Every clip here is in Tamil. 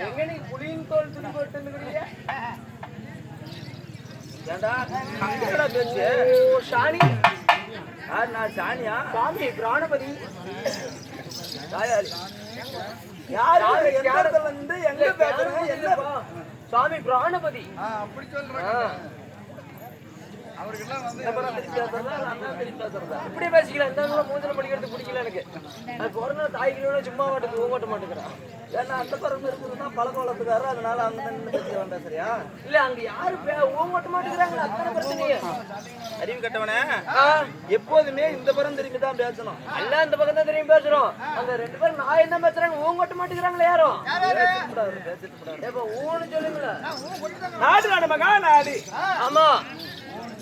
எங்க நீ புளியின் தோல் துணி போட்டு சாணி நான் சாணியா சாமி பிராணபதி எங்க பேசுறேன் சுவாமி பிராணபதி அப்படி சொல்றேன் இப்படி பேசிக்கலாம் இந்த மூஞ்சல படிக்கிறது பிடிக்கல எனக்கு அது கொரோனா தாய்களோட சும்மா மாட்டுக்கு ஓட்ட மாட்டேங்கிறான் ஏன்னா அந்த பரம் இருக்குதுன்னா பழக்க வளர்த்துக்காரு அதனால அங்க பேசுறியா இல்ல அங்க யாரு ஓட்ட மாட்டேங்கிறாங்களா அத்தனை பிரச்சனையே அறிவு கட்டவனே எப்போதுமே இந்த பரம் திரும்பி தான் பேசணும் எல்லாம் இந்த பக்கம் தான் திரும்பி பேசுறோம் அந்த ரெண்டு பேரும் நான் என்ன பேசுறாங்க ஓட்ட மாட்டேங்கிறாங்களா யாரும் இப்ப ஊன்னு சொல்லுங்களா நாடு நாடு மகா நாடு ஆமா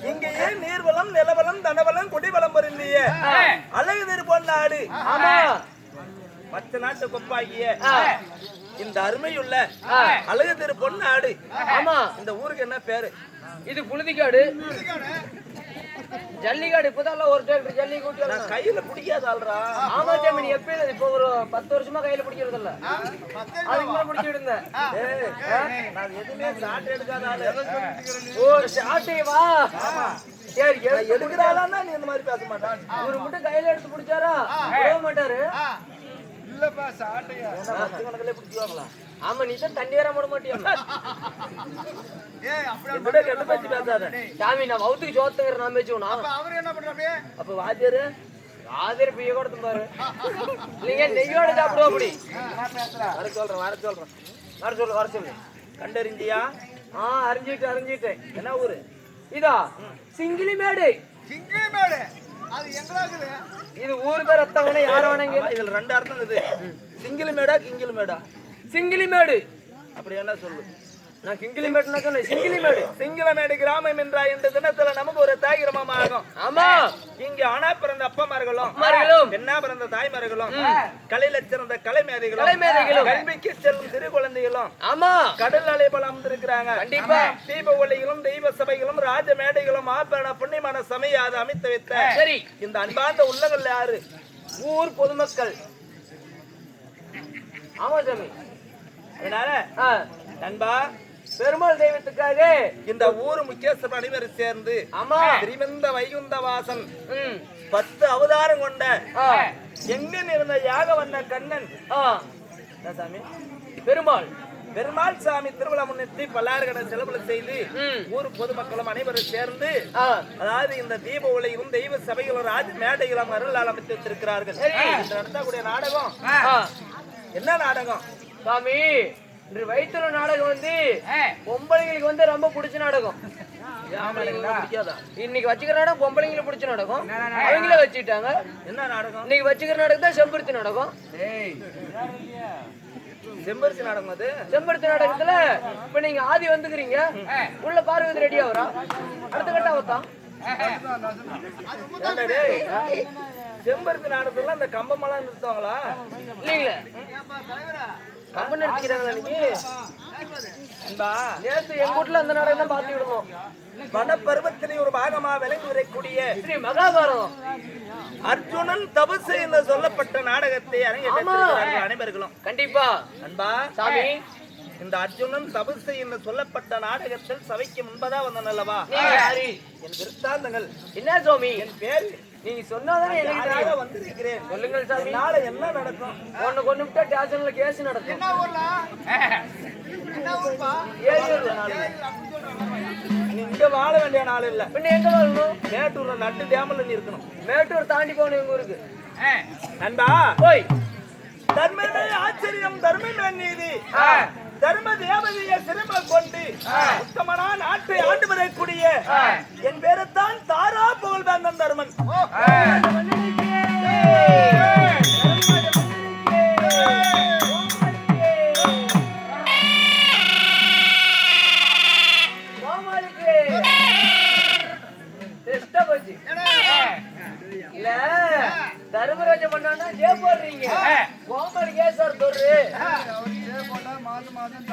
இங்கேயே நீர்வளம் நிலவளம் தனவளம் குடிவளம் இல்லையே அழகு திருப்பொன் நாடு மற்ற நாட்டு கொப்பாகிய இந்த அருமையுள்ள அழகு திருப்பொன் நாடு ஆமா இந்த ஊருக்கு என்ன பேரு இது புழுதிக்காடு ஜல்லிக்காடு இப்பதான் ஒரு டிராக்டர் ஜல்லி கூட்டி கையில பிடிக்காத ஆள்றா ஆமா ஜாமி நீ எப்பயும் இப்போ ஒரு 10 வருஷமா கையில பிடிக்கிறது இல்ல அதுக்கு மேல பிடிச்சிட்டு இருந்தேன் நான் எதுவுமே ஷாட் எடுக்காத ஆளு ஓ ஷாட்டே வா சரி எடுக்கிறாளான்னா நீ இந்த மாதிரி பேச மாட்டான் ஒரு முட்டை கையில எடுத்து பிடிச்சாரா போக மாட்டாரு இல்லப்பா ஷாட்டையா கணக்குல பிடிச்சுவாங்களா ஆமா நீ தான் தண்ணி வர மாட்டியா சாமி நான் வவுத்துக்கு சோத்துக்கிற நான் பேச்சுனா அவரு என்ன பண்றாரு அப்ப வாத்தியாரு வாத்தியார் பிய கூட பாரு நீங்க நெய்யோட சாப்பிடுவோம் அப்படி வர சொல்லு கண்டறிஞ்சியா அறிஞ்சிட்டேன் என்ன ஊரு இதா சிங்கிலிமேடு அது எங்கடா இருக்குது இது ஊர் பேர் அத்தவனே யார வேணாங்க இதுல ரெண்டு அர்த்தம் இது சிங்கிலிமேடா கிங்கிலிமேடா சிங்கிலிமேடு அப்படி என்ன சொல்லு நான் கிங்கிலிமேடுனா சொன்னேன் சிங்கிலிமேடு கிராமம் என்ற இந்த தினத்துல நமக்கு ஒரு தாய் கிராமம் ஆகும் ஆமா இங்க ஆனா பிறந்த அப்பமார்களும் பெண்ணா பிறந்த தாய்மார்களும் கலையில சிறந்த கலைமேதைகளும் கல்விக்கு செல்லும் சிறு குழந்தைகளும் ஆமா கடல் அலை போல அமர்ந்திருக்கிறாங்க கண்டிப்பா தீப ஒளிகளும் தெய்வ சபைகளும் ராஜ மேடைகளும் ஆபரண புண்ணியமான சமயம் அதை அமைத்து வைத்த சரி இந்த அன்பார்ந்த உள்ளங்கள் யாரு ஊர் பொதுமக்கள் ஆமா சாமி அதனால நண்பா பெருமாள் தெய்வத்துக்காக இந்த ஊர் முக்கியஸ்தர் அனைவரும் சேர்ந்து ஆமா திரிவந்த வைகுந்த வாசன் 10 அவதாரம் கொண்ட எங்கன் இருந்த யாக வந்த கண்ணன் சாமி பெருமாள் சாமி திருவிழா முன்னிட்டு பல்லாயிரக்கண செலவுல செய்து ஊர் பொதுமக்களும் அனைவரும் சேர்ந்து அதாவது இந்த தீப ஒளியும் தெய்வ சபைகளும் ராஜ மேடைகளும் அருளால் அமைத்து வச்சிருக்கிறார்கள் நடத்தக்கூடிய நாடகம் என்ன நாடகம் சாமி இன்று வைத்துள்ள நாடகம் வந்து பொம்பளைங்களுக்கு வந்து ரொம்ப பிடிச்ச நாடகம் இன்னைக்கு வச்சுக்கிற நாடகம் பொம்பளைங்களுக்கு பிடிச்ச நாடகம் அவங்களே வச்சுக்கிட்டாங்க என்ன நாடகம் இன்னைக்கு வச்சுக்கிற நாடகம் தான் செம்பருத்தி நாடகம் செம்பருத்தி நாடகம் அது செம்பருத்தி நாடகத்துல இப்ப நீங்க ஆதி வந்துக்கிறீங்க உள்ள பார்வதி ரெடி ஆகுறா அடுத்த கட்ட அவத்தான் செம்பருத்தி நாடகத்துல அந்த கம்பமெல்லாம் நிறுத்துவாங்களா இல்லைங்களா கம்பன் நிறுத்திக்கிறாங்களா நேற்று எங்க வீட்டுல அந்த நாடகம் தான் பாத்து விடுவோம் வனப்பருவத்திலே ஒரு பாகமா விளங்கி வரக்கூடிய ஸ்ரீ மகாபாரதம் அர்ஜுனன் தபசு என்று சொல்லப்பட்ட நாடகத்தை அரங்கேற்றிருக்கிறார்கள் அனைவர்களும் கண்டிப்பா அன்பா சாமி இந்த அர்ஜுனன் தபசு என்று சொல்லப்பட்ட நாடகத்தில் சபைக்கு முன்பதா வந்தான் அல்லவா என் விருத்தாந்தங்கள் என்ன சுவாமி என் பேர் நீங்க சொன்னாதானே எனக்கு வந்திருக்கிறேன் சொல்லுங்கள் சாமி நாளை என்ன நடக்கும் ஒன்னு கொண்டு விட்டா ஸ்டேஷன்ல கேஸ் நடக்கும் என்ன ஊர்ல என்ன ஊர்ப்பா இங்க வாழ வேண்டிய நாள் இல்ல பின்ன எங்க வாழணும் மேட்டூர்ல நட்டு டேம்ல நீ இருக்கணும் மேட்டூர் தாண்டி போகணும் எங்க ஊருக்கு நண்பா போய் தர்மமே ஆச்சரியம் தர்மமே நீதி தர்ம தேவதையை சிறும கொண்டு உத்தமனா நாட்டை ஆண்டு வரக்கூடிய என் பேரைத்தான் தாரா புகழ் வேந்தன் தர்மன் தர்மராஜ பண்ணா ஜே போடுறீங்க கோமாளி கேசார் தொரு மாதம்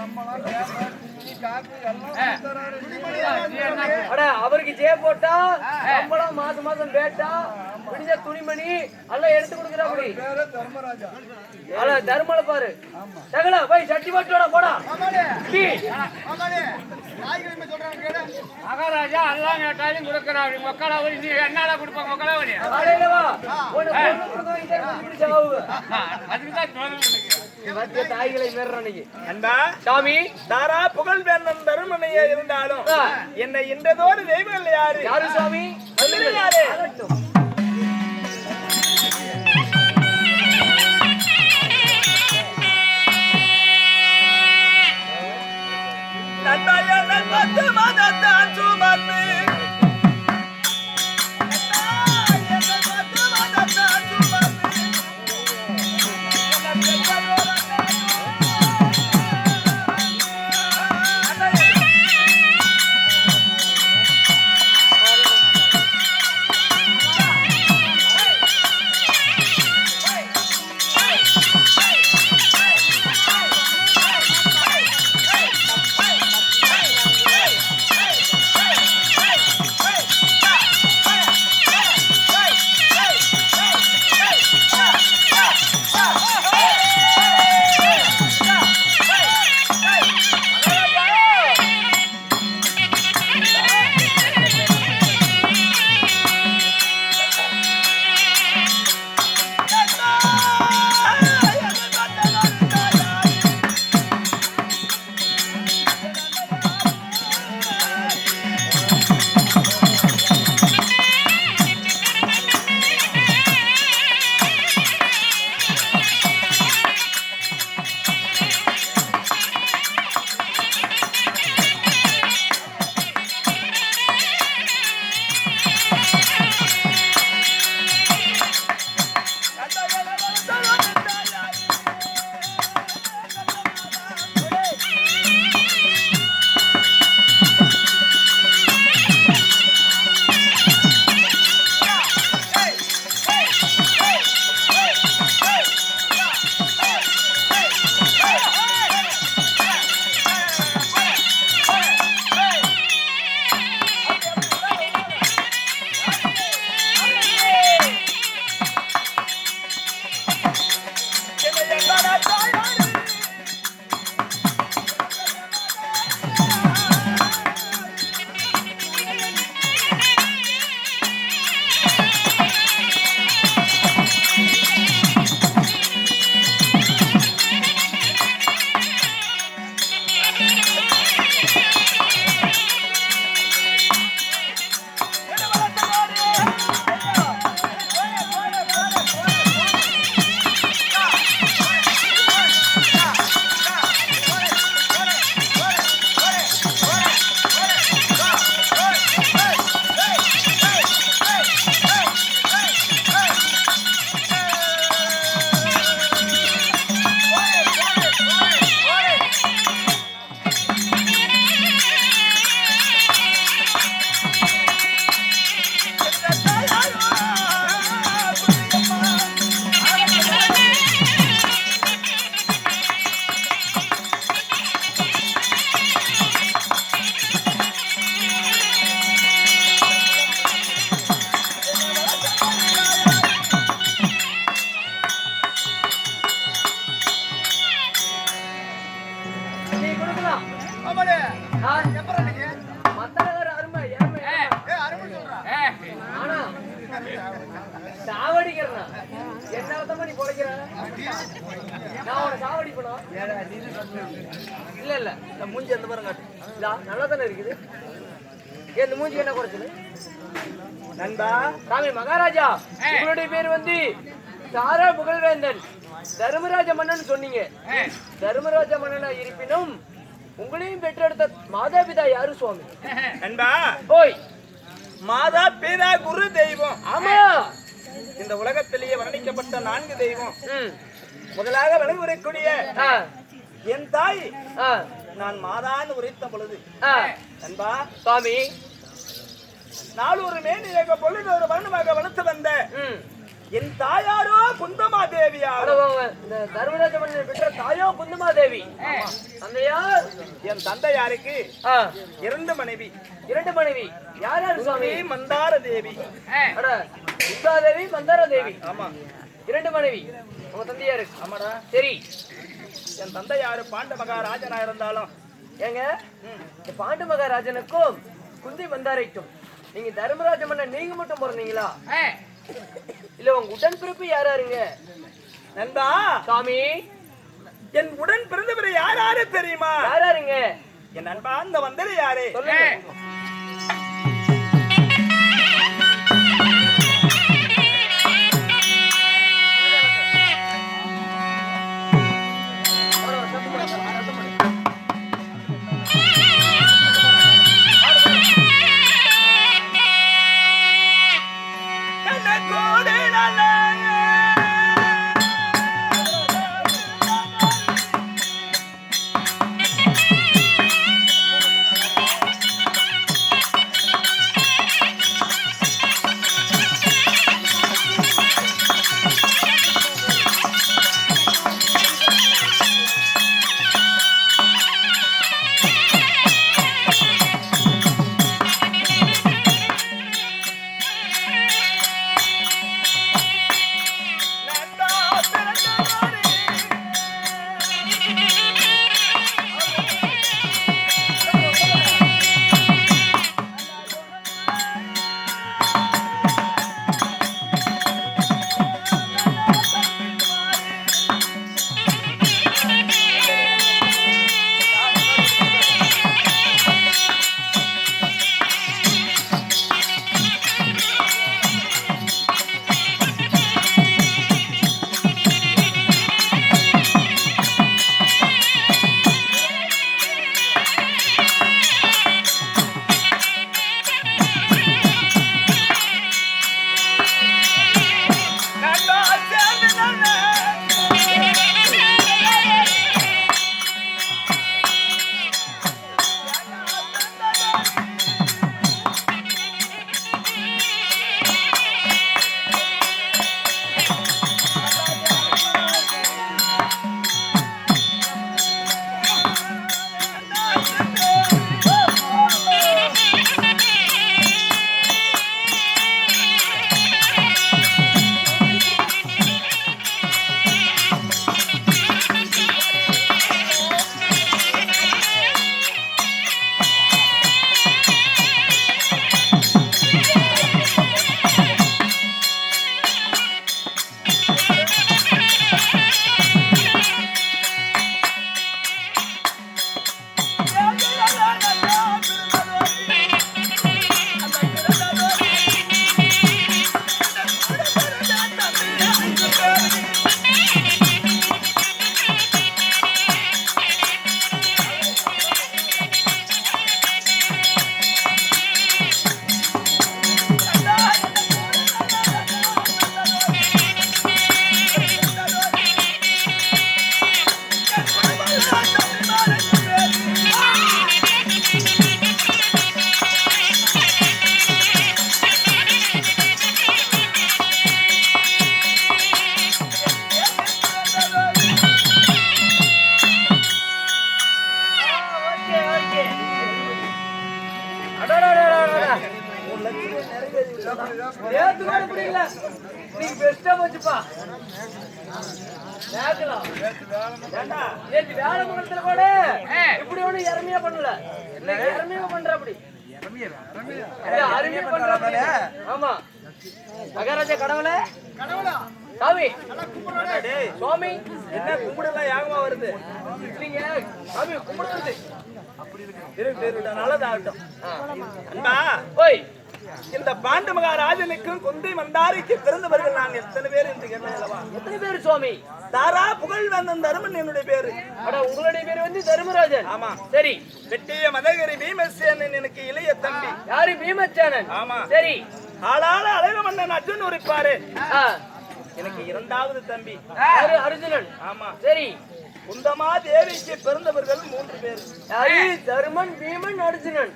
அவருக்கு ஜே போட்டா சம்பளம் மாசம் மாசம் பேட்டா பிடிச்ச துணிமணி எல்லாம் எடுத்து கொடுக்குறாப்படி தர்மல பாரு சகல போய் சட்டி போட்டோட போடா மகாராஜா எல்லாம் கேட்டாலும் கொடுக்கறாரு மக்களாவரி நீ என்னடா கொடுப்பாங்க மக்களாவரி காலையில வா அதுக்குதான் மத்திய தாய்களை மீறணும் அன்பா சாமி தாரா புகழ் வேந்தன் தருமனையே இருந்தாலும் என்னை இன்றதோடு தெய்வங்கள் யாரு யாரு சாமி யாரு நந்தாயன பத்து மதத்தான் சுமந்து மூஞ்சி அந்த பாருங்க நல்லா தானே இருக்குது. இந்த மூஞ்சி என்ன குறைச்சது நண்பா? சாமி மகாராஜா, உங்களுடைய பேர் வந்து தாரா புகழ்வேந்தன் தர்மராஜ மன்னன் சொன்னீங்க. தர்மராஜ மன்னனா இருப்பினும் உங்களையும் பெற்றெடுத்த மாதாபிதா யாரு சுவாமி? நண்பா, ஓய், மாதா பிதா குரு தெய்வம். ஆமா, இந்த உலகத்திலேயே வர்ணிக்கப்பட்ட 4 தெய்வம். முதலாக விளங்குறக்கூடிய என் தாய் நான் மாதான்னு உரைத்த பொழுது நண்பா சுவாமி, நாளொரு மேனியாக பொழுது ஒரு வண்ணமாக வளர்த்து வந்த என் தாயாரோ குந்தமா தேவியாரோ இந்த தர்மராஜ மன்னன் பெற்ற தாயோ குந்தமா தேவி. தந்தையார் என் தந்தையாருக்கு 2 மனைவி. 2 மனைவி. யார் யார் சுவாமி? மந்தார தேவி. அட குந்தா தேவி, மந்தார தேவி. ஆமா, 2 மனைவி உங்க தந்தையாரு. ஆமாடா. சரி, என் தந்தையாரு பாண்ட மகாராஜனா இருந்தாலும் ஏங்க இந்த பாண்டு மகாராஜனுக்கும் குந்தி மந்தாரைக்கும் நீங்க தர்மராஜ மன்னன் நீங்க மட்டும் பிறந்தீங்களா? இல்ல உங்க உடன் பிறப்பு யாராருங்க? நண்பா சாமி, என் உடன் பிறந்தவர் யாரு தெரியுமா? யாராருங்க? என் நண்பா அந்த வந்தது யாரு? சொல்லுங்க. நீ பெஸ்டா போச்சுப்பா. வேலை முகத்துல கூட இப்படி ஒண்ணு இறமையா பண்ணல, இறமையா பண்ற அப்படி அருமையா பண்ற. ஆமா மகாராஜா கடவுள சாமி சுவாமி என்ன கும்பிடலாம் யாகமா வருது? இல்லைங்க சாமி கும்பிட வருது. நல்லதாகட்டும். ஓய் இந்த பாண்ட மகாராஜனுக்கும் குந்தி மந்தாரிக்கு பிறந்தவர்கள் நாங்க எத்தனை பேர் என்று கேட்டா? எத்தனை பேர் சுவாமி? தாரா புகழ் வந்தன் தருமன் என்னுடைய பேரு. அட உங்களுடைய பேர் வந்து தர்மராஜன். ஆமா சரி. வெட்டிய மதகரி பீமசேனன் எனக்கு இளைய தம்பி. யாரு? பீமசேனன். ஆமா சரி. ஆளாள அழக மன்னன் அர்ஜுன் இருப்பாரு. எனக்கு இரண்டாவது தம்பி யாரு? அர்ஜுனன். ஆமா சரி. குந்தமா தேவிக்கு பிறந்தவர்கள் 3 பேர். யாரு? தருமன், பீமன், அர்ஜுனன்.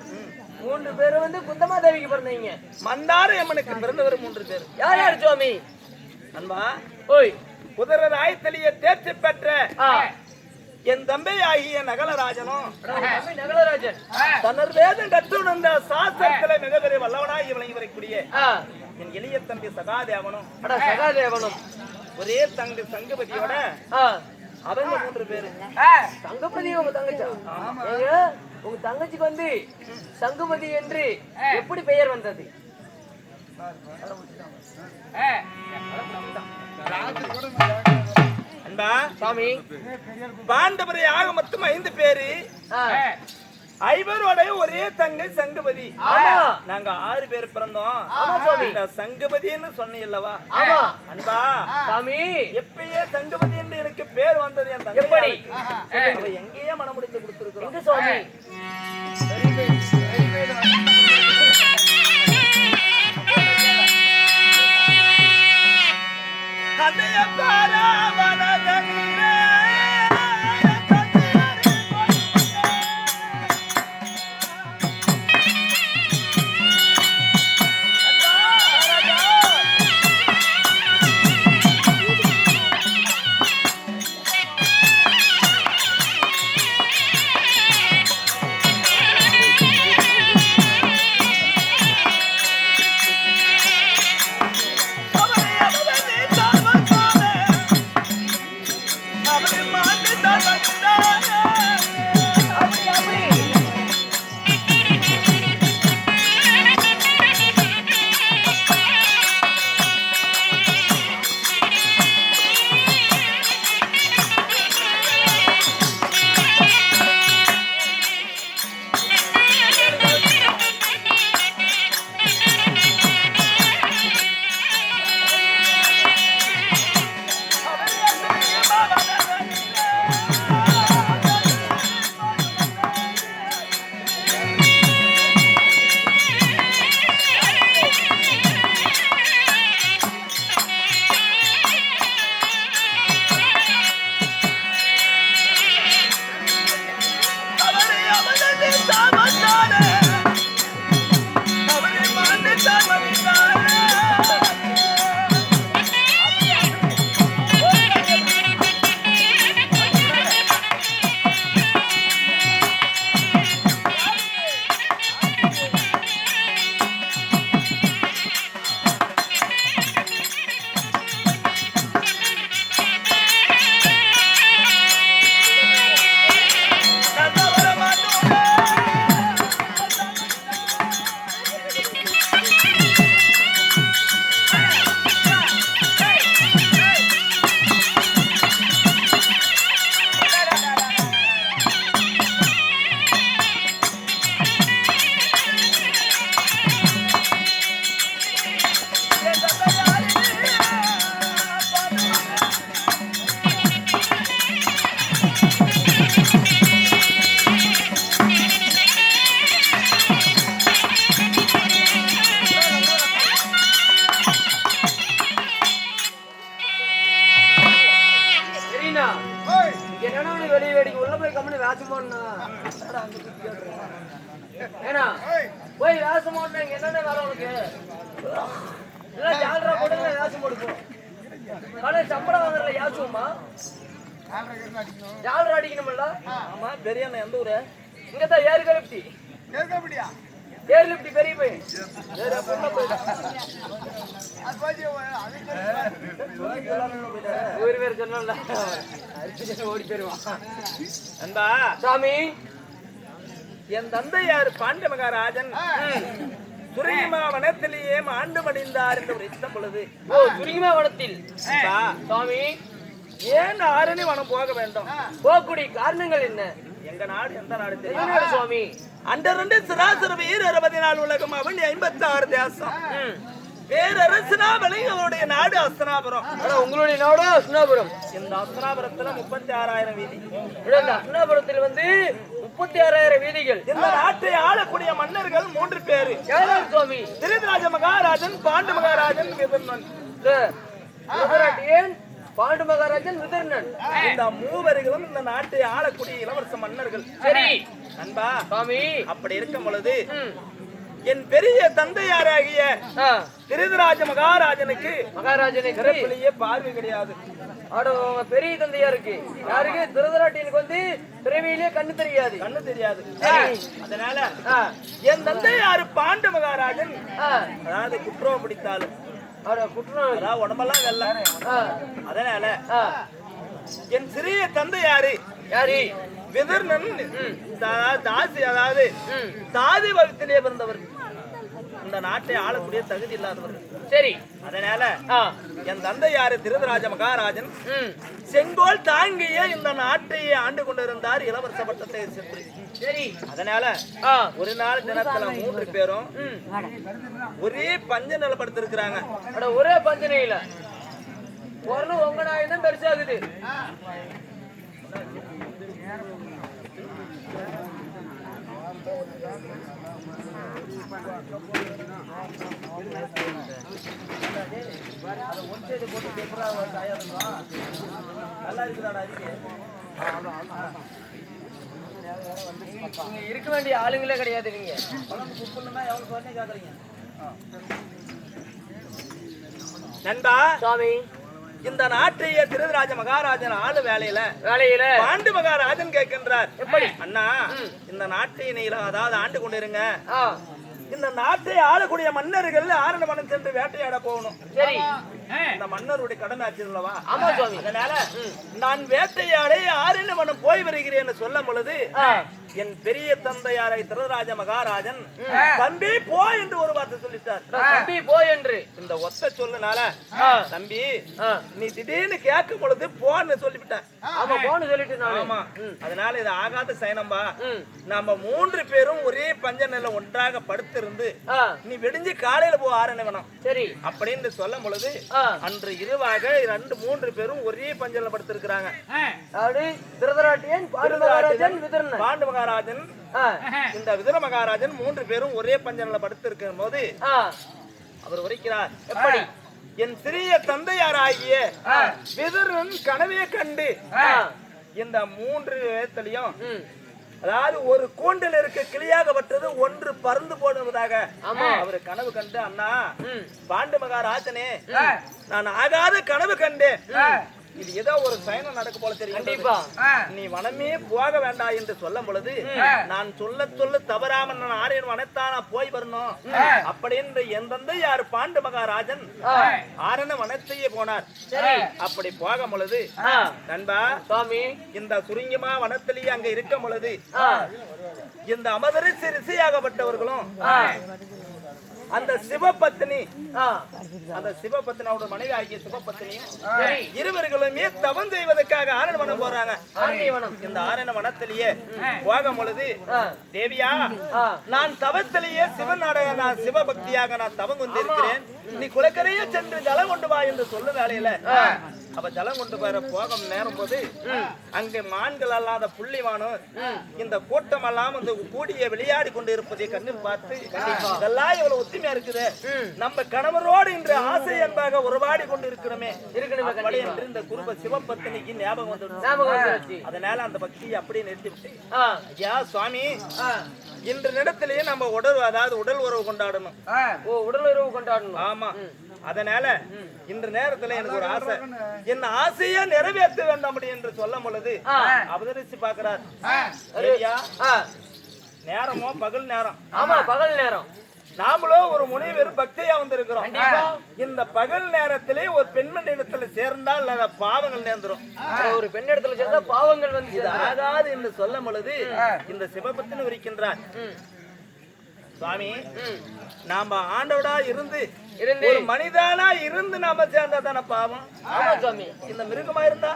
3 பேர் வந்து குந்தமா தேவிக்கு பிறந்தீங்க. மந்தார அம்மனுக்கு பிறந்தவர் 3 பேர். யார் யார் சுவாமி? அன்பா ஓய் குதிரை ராயத்திலேயே தேர்ச்சி பெற்ற ஆ என் தம்பி ஆகிய நகலராஜனும் தம்பி நகலராஜன் தன்னர் வேதம் கற்றுணர்ந்த சாஸ்திரத்திலே மிகப்பெரிய வல்லவனாய் விளங்கி வரக்கூடிய ஆ என் எளிய தம்பி சகாதேவனும் அட சகாதேவனும் ஒரே தங்கி சங்கபதியோட ஆ அவங்க 3 பேரு. சங்கபதி உங்க தங்கச்சி ஏங்க உங்க தங்கச்சிக்கு வந்து சங்கபதி என்று எப்படி பெயர் வந்தது? அன்பா சாமி பாண்டவரை ஆக மொத்தம் 5 பேரு. ஆ 5 ஒரே தங்கை சங்கபதி. ஆமா நாங்க 6 பேர் பிறந்தோம். ஆமா சாமி. இந்த சங்கபதின்னு சொன்னீல்லவா? ஆமா அன்பா சாமி எப்பயே சங்கபதி என்று எனக்கு பேர் வந்தது என் தங்கை. எப்படி? அவ எங்கேயே மனம் முடித்து கொடுத்திருக்கிறோம். எங்க சாமி? அதைய பாரா வனதனிலே ஏன்னா போய் வேஷம் போட்டா என்னென்ன வேலை உனக்கு? ஜாலரா போட்டு வேஷம் போடுப்போம். சம்பளம் வாங்குறல யாச்சுமா ஜாலரா அடிக்கணும்ல? ஆமா பெரியண்ணா எந்த ஊரு? இங்கதான் ஏறு கலப்டி. ஏறு லிப்டி பெரிய பையன். ஒரு பேர் சொன்னல ஓடி போயிருவான். அன்பா சாமி என் தந்தையார் பாண்டிய மகாராஜன் சுரிமா வனத்திலேயே ஆண்டு மடிந்தார் என்று உரைத்த பொழுது, ஓ சுரிமா வனத்தில் சாமி ஏன் ஆரணி வனம் போக வேண்டும்? போகக்கூடிய காரணங்கள் என்ன? எங்க நாடு எந்த நாடு தெரியும் தமிழ்நாடு சுவாமி. அண்டரண்டு சிராசுர வீர 64 உலகம் அவன் 56 தேசம். பேரரசனா விளைகளுடைய நாடு அஸ்தனாபுரம். உங்களுடைய நாடு அஸ்தனாபுரம். இந்த அஸ்தனாபுரத்துல 36,000 வீதி. இந்த அஸ்தனாபுரத்தில் வந்து 36,000 வீதிகள். இந்த நாட்டை ஆளக்கூடிய மன்னர்கள் 3 பேரு. யார் சுவாமி? திருதராஜ மகாராஜன், பாண்டு மகாராஜன், விதர்ணன். பாண்டு மகாராஜன், விதர்ணன். இந்த மூவர்களும் இந்த நாட்டை ஆளக்கூடிய இளவரச மன்னர்கள். சரி அன்பா சுவாமி. அப்படி இருக்கும் பொழுது என் பெரிய தந்தையாராகிய திருதராஜ மகாராஜனுக்கு பிறப்பிலேயே பார்வை கிடையாது. பெரிய தந்தையா இருக்கு யாருக்கு திருதராட்டினுக்கு வந்து பிறவியிலேயே கண்ணு தெரியாது. அதனால என் தந்தையாரு பாண்டு மகாராஜன் அதாவது குற்றம் பிடித்தாலும் அதாவது உடம்பெல்லாம் வெல்ல. அதனால என் சிறிய தந்தையாரு விதர்ணன் தாசி அதாவது தாதி வகுத்திலே பிறந்தவர், இந்த நாட்டை ஆளக்கூடிய தகுதி இல்லாதவர். சரி, அதனால என் தந்தையாரு திருதராஜ மகாராஜன் செங்கோல் தாங்கிய இந்த நாட்டை ஆண்டு கொண்டிருந்தார் இளவரச பட்டத்தை சென்று. சரி, அதனால ஒரு நாள் தினத்துல 3 பேரும் ஒரே பஞ்ச நிலப்படுத்திருக்கிறாங்க. ஒரே பஞ்சனையில பொருள் உங்க நாய் தான் பெருசாகுது. இருக்க வேண்டிய ஆளுங்களே கிடையாது. நீங்க நண்பா சுவாமி, இந்த நாட்டைய திருதராஜ மகாராஜன் ஆளு வேலையில பாண்டு மகாராஜன் கேட்கின்றார், எப்படி அண்ணா இந்த நாட்டை நீல அதாவது ஆண்டு கொண்டிருங்க, இந்த நாட்டை ஆளக்கூடிய மன்னர்கள் ஆரணவனம் சென்று வேட்டையாட போகணும். சரி, இந்த மன்னருடைய கடன் ஆச்சு அல்லவா? ஆமா சுவாமி. அதனால நான் வேட்டையாட ஆரணவனம் போய் வருகிறேன் சொல்லும் பொழுது என் பெரிய தந்தையாரை திருதராஜ மகாராஜன் தம்பி போ என்று ஒரு வார்த்தை சொல்லிட்டார். தம்பி போ என்று இந்த ஒத்த சொல்லுனால தம்பி நீ திடீர்னு கேட்கும் பொழுது போன்னு சொல்லிவிட்டேன். ஆமா, போன்னு சொல்லிட்டு. ஆமா, அதனால இது ஆகாத சயனம்பா. நாம 3 பேரும் ஒரே பஞ்ச நிலம் ஒன்றாக படுத்திருந்து நீ விடிஞ்சு காலையில போ ஆரணவனம். சரி அப்படின்னு சொல்லும் பொழுது அன்று இரவாக 2-3 பேரும் ஒரே பஞ்சல படுத்திருக்கிறாங்க. திருதராட்டியன் பாண்டு மகாராஜன் இந்த விதுர மகாராஜன் 3 பேரும் ஒரே பஞ்சல படுத்திருக்கும் போது அவர் உரைக்கிறார், எப்படி என் சிறிய தந்தையாராகிய விதுரன் கனவே கண்டு இந்த 3 இடத்திலையும் அதாவது ஒரு கூண்டில் இருக்க கிளியாகப்பட்டது ஒன்று பறந்து போடுவதாக அவர் கனவு கண்டு, அண்ணா பாண்டு மகாராஜனே நான் ஆகாத கனவு கண்டேன், இது ஏதோ ஒரு சயனம் நடக்க போல தெரியும், நீ வனமே போக வேண்டாம் என்று சொல்லும் பொழுது நான் சொல்ல தவறாம நான் ஆரியன் வனத்தானா போய் வரணும் அப்படின்னு என் தந்தை யாரு பாண்டு மகாராஜன் ஆரண வனத்தையே போனார். அப்படி போகும் பொழுது நண்பா சுவாமி இந்த சுருங்கிமா வனத்திலேயே அங்க இருக்கும் பொழுது இந்த அமதரிசி ரிஷியாகப்பட்டவர்களும் அந்த சிவபத்னி அவருடைய மனைவி ஆகிய சிவபத்னியும் இருவர்களுமே தவம் செய்வதற்காக ஆரணவனம் போறாங்க. இந்த ஆரணவனத்திலேயே போகும் பொழுது தேவியா நான் தவத்திலேயே சிவநாடக நான் சிவபக்தியாக நான் தவம் கொண்டிருக்கிறேன், நீ குளக்கரையே சென்று ஜலம் கொண்டு வா என்று சொல்லும் வேலையில அவ ஜலம் கொண்டு வர போகும் நேரம் போது அங்கே மான்கள் அல்லாத புள்ளிவானோர் இந்த கூட்டம் எல்லாம் வந்து கூடிய விளையாடி கொண்டு இருப்பதை கண்ணில் பார்த்து இதெல்லாம் இவ்வளவு ஒத்துமையா இருக்குது, நம்ம கணவரோடு இன்று ஆசை என்பதாக உறவாடி கொண்டு இருக்கிறோமே என்று இந்த குருப சிவபத்தினிக்கு ஞாபகம் வந்து, அதனால அந்த பக்தியை அப்படியே நிறுத்திவிட்டு ஐயா சுவாமி இன்று நிலத்திலேயே நம்ம உடல் உறவு கொண்டாடணும். உடல் உறவு கொண்டாடணும். ஆமா, அதனால இன்று நேரத்துல எனக்கு ஒரு ஆசை, என் ஆசையா நிறைவேற்ற வேண்டாம் என்று சொல்லும் பொழுது அவதரிச்சு பாக்குறார். நேரமோ பகல் நேரம். ஆமா, பகல் நேரம். நாமளும் ஒரு முனிவர் பக்தியா வந்திருக்கிறோம். இந்த பகல் நேரத்திலே ஒரு பெண்மணி இடத்துல சேர்ந்தால் பாவங்கள் நேர்ந்துரும். ஒரு பெண் இடத்துல சேர்ந்தா பாவங்கள் வந்து ஆகாது என்று சொல்லும் பொழுது இந்த சிவபத்தினி விரிக்கின்றார். சுவாமி நாம ஆண்டவடா இருந்து ஒரு மனிதனா இருந்து நாம சேர்ந்தா தானே பாவம். ஆமா சுவாமி, இந்த மிருகமா இருந்தா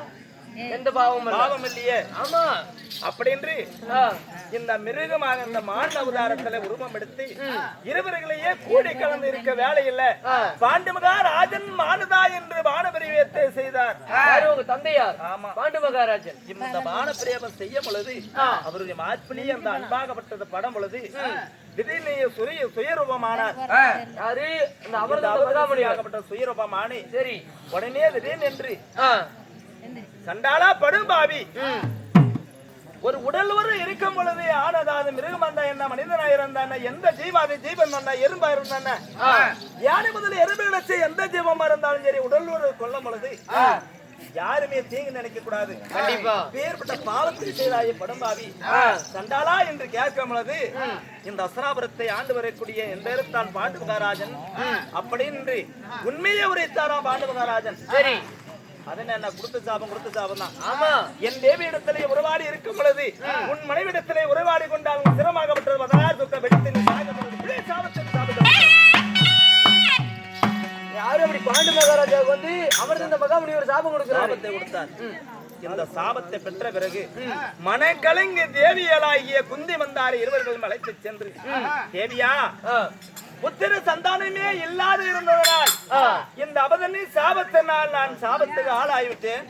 எந்த பாவம் இல்லையே. ஆமா, அப்படின்று இந்த மிருகமாக இந்த மான் அவதாரத்துல உருவம் எடுத்து இருவர்களையே கூடி கலந்து இருக்க வேலையில்ல பாண்டு மகாராஜன் மானுதா என்று பானபிரியத்தை செய்தார். தந்தையார் பாண்டு மகாராஜன் இந்த பானபிரியமம் செய்யும் பொழுது அவருடைய மாற்பிலேயே அந்த அன்பாகப்பட்டது படம் பொழுது திடீர்னு சுயரூபமானார். சுயரூபமானி சரி உடனே திடீர்னு என்று சண்டாளா படும் பாவி ஒரு உடல் வரை இருக்கும் பொழுது ஆனதாது மிருகம் வந்தா என்ன மனிதனா இருந்தா எந்த ஜீவாதி ஜீவன் வந்தா எறும்பா இருந்தா யானை முதல் எறும்பு வச்சு எந்த ஜீவமா இருந்தாலும் சரி உடல் ஒரு கொல்லும் பொழுது யாருமே தீங்கு நினைக்க கூடாது. கண்டிப்பா பேர்பட்ட பாவத்தை செய்தாய படம்பாவி சண்டாளா என்று கேட்கும் பொழுது இந்த அசராபுரத்தை ஆண்டு வரக்கூடிய எம்பேருத்தான் பாண்டு மகாராஜன் அப்படின்னு உண்மையை உரைத்தாராம் பாண்டு மகாராஜன். சரி அதனை என்ன கொடுத்த சாபம் தான். ஆமா என் தேவி இடத்திலே உறவாடி இருக்கும் பொழுது உன் மனைவி இடத்திலே உறவாடி கொண்டு அவங்க சிரமாகப்பட்டது 16 துக்க வெடித்து யாரு அப்படி பாண்டு மகாராஜாவுக்கு வந்து அவர் இந்த மகாமுனிவர் சாபம் கொடுத்தார். இந்த சாபத்தை பெற்ற பிறகு மனக்கலங்கு தேவியலாகிய குந்தி வந்தாரி இருவர்கள் அழைத்து சென்று தேவியா புத்திர சந்தானமே இல்லாது இருந்ததனால் இந்த அபதனி சாபத்தினால் நான் சாபத்துக்கு ஆளாகிவிட்டேன்.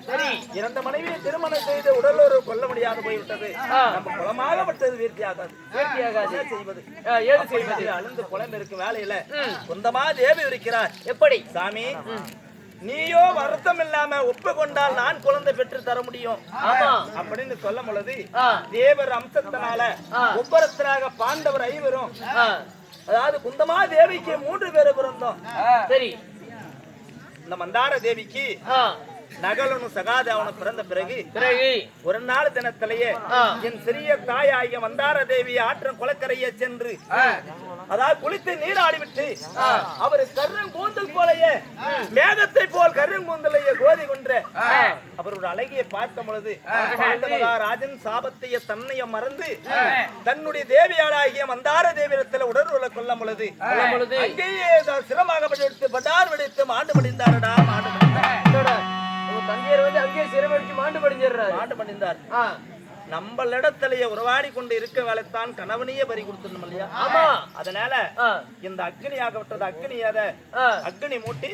இறந்த மனைவியை திருமணம் செய்து உடலோடு கொல்ல முடியாது போய்விட்டது. நம்ம குளமாகப்பட்டது வீர்த்தியாகாது. செய்வது அழுந்து குளம் இருக்கும் வேலையில சொந்தமா தேவி இருக்கிறார். எப்படி சாமி நீயோ வருத்தம் இல்லாம ஒப்புக்கொண்டால் நான் குழந்தை பெற்று தர முடியும் அப்படின்னு சொல்லும் பொழுது தேவர் அம்சத்தினால ஒவ்வொருத்தராக பாண்டவர் 5 அதாவது குந்தமா தேவிக்கு 3 பேரு பிறந்தோம். சரி இந்த மந்தார தேவிக்கு நகலனும் சகாதேவனும் பிறந்த பிறகு ஒரு நாள் தினத்திலேயே என் சிறிய தாயாகிய மந்தார தேவி ஆற்றம் குளக்கரையை சென்று அதாவது குளித்து நீராடிவிட்டு அவர் கருங்கூந்தல் போலயே மேகத்தை போல் கருங்கூந்தலையே கோதி கொன்ற அவருடைய அழகியை பார்த்த பொழுது மகாராஜன் சாபத்தைய தன்னைய மறந்து தன்னுடைய தேவியாளாகிய மந்தார தேவியிடத்தில் உடற்உறவு கொள்ளும் பொழுது அங்கேயே சிரமாகப்பட்டு பட்டார் வெடித்து மாண்டு படிந்தாரடா தந்தையர் வந்து அங்கேயே சிரமடிச்சு மாண்டு படிஞ்சிடுறார். நம்மளிடத்திலேயே உறவாடி கொண்டு இருக்க வேலைத்தான் கணவனையே பறி கொடுத்துடணும் இல்லையா? ஆமா. அதனால இந்த அக்னியாகப்பட்டது அக்னி மூட்டி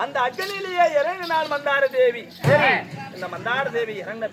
அந்த அக்னியிலேயே இறங்கினாள் மந்தார தேவி. இந்த மந்தார தேவி இறங்கின